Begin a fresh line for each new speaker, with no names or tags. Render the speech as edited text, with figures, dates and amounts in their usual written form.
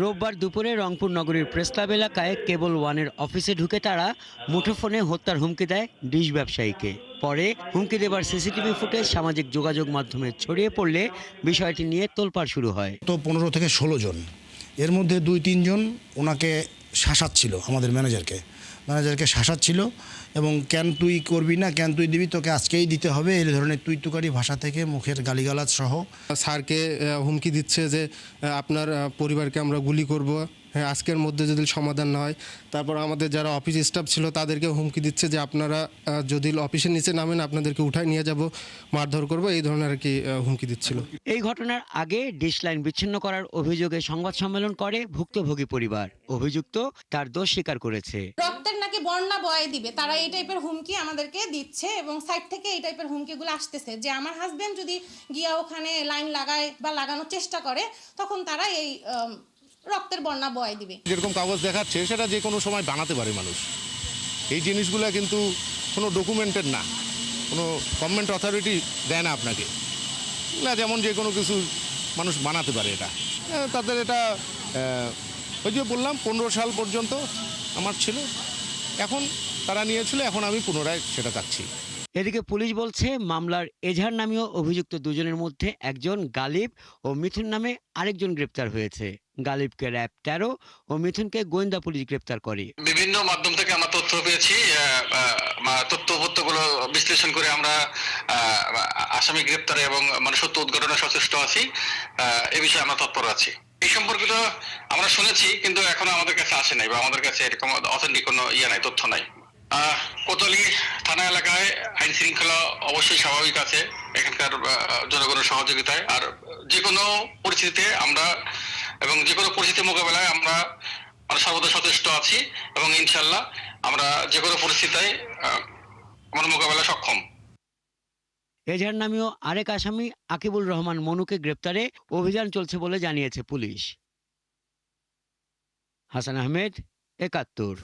রোববার দুপুরে রংপুর নগরীর প্রেস ক্লাব এলাকায় কেবল ওয়ানের অফিসে ঢুকে তারা মুঠোফোনে হত্যার হুমকি দেয় ডিশ ব্যবসায়ীকে। পরে হুমকি দেবার সিসিটিভি ফুটেজ সামাজিক যোগাযোগ মাধ্যমে ছড়িয়ে পড়লে বিষয়টি নিয়ে তোলপাড় শুরু হয়।
তো 15 থেকে 16 জন, এর মধ্যে 2-3 জন ওনাকে শাসাচ্ছিল, আমাদের ম্যানেজারকে শাসাচ্ছিল এবং কেন তুই করবি না, কেন তুই দিবি, তোকে আজকেই দিতে হবে, এই ধরনের তুই তুকারি ভাষা থেকে মুখের গালিগালাজ সহ
স্যারকে হুমকি দিচ্ছে যে আপনার পরিবারকে আমরা গুলি করব, হ্যাঁ আজকের মধ্যে যদি সমাধান না হয়। তারপর আমাদের যারা অফিস স্টাফ ছিল তাদেরকে হুমকি দিচ্ছে যে আপনারা যদি অফিসের নিচে নামেন আপনাদেরকে উঠায় নিয়ে যাব, মারধর করব, এই ধরনের আর কি হুমকি দিচ্ছিল।
এই ঘটনার আগে ডিশ লাইন বিচ্ছিন্ন করার অভিযোগে সংবাদ সম্মেলন করে ভুক্তভোগী পরিবার। অভিযুক্ত তার দোষ স্বীকার করেছে।
রক্তের নাকি বন্যা বয়ে দিবে, তারা এই টাইপের হুমকি আমাদেরকে দিচ্ছে এবং সাইড থেকে এই টাইপের হুমকিগুলো আসতেছে যে আমার হাজবেন্ড যদি গিয়া ওখানে লাইন লাগায় বা লাগানোর চেষ্টা করে তখন তারা এই রক্তের বন্যা বয়ে দিবে।
যেরকম কাগজ দেখাচ্ছে সেটা যে কোনো সময় বানাতে পারে মানুষ। এই জিনিসগুলো কিন্তু কোনো ডকুমেন্টেড না, কোনো গভর্নমেন্ট অথরিটি দেয় না আপনাকে না, যেমন যে কোনো কিছু মানুষ বানাতে পারে। এটা তাদের এটা ওই যে বললাম 15 সাল পর্যন্ত আমার ছিল, এখন তারা নিয়েছিল, এখন আমি পুনরায় সেটা চাচ্ছি।
এদিকে পুলিশ বলছে মামলার এজাহার নামীয় অভিযুক্ত দুজনের মধ্যে একজন গালিব ও মিথুন নামে আরেকজন গ্রেপ্তার হয়েছে। গালিবকে র‍্যাব 13 ও মিথুনকে গোয়েন্দা পুলিশ গ্রেপ্তার করে।
বিভিন্ন মাধ্যম থেকে আমরা তথ্য পেয়েছি, তথ্যগুলো বিশ্লেষণ করে আমরা আসামি গ্রেপ্তারে এবং মানে সত্য উদ্ঘাটনে সচেষ্ট আছি। এ বিষয়ে আমরা তৎপর আছি। এই সম্পর্কিত আমরা শুনেছি, কিন্তু এখনো আমাদের কাছে আসে নাই বা আমাদের কাছে এরকম অথেন্টিক কোনো নাই, তথ্য নাই। কোতোয়ালি থানা এলাকায় আইন শৃঙ্খলা অবশ্যই স্বাভাবিক আছে এখানকার জনগণের সহযোগিতায়। আর যে কোনো পরিস্থিতিতে আমরা এবং যে কোনো পরিস্থিতি মোকাবেলায় আমরা সর্বদা সচেষ্ট আছি এবং ইনশাল্লাহ আমরা যে কোনো পরিস্থিতিতে আমরা মোকাবেলায় সক্ষম।
এজাহার নামীয় আরেক আসামি আকিবুল রহমান মনুকে গ্রেপ্তারে অভিযান চলছে বলে জানিয়েছে পুলিশ। হাসান আহমেদ, ৭১।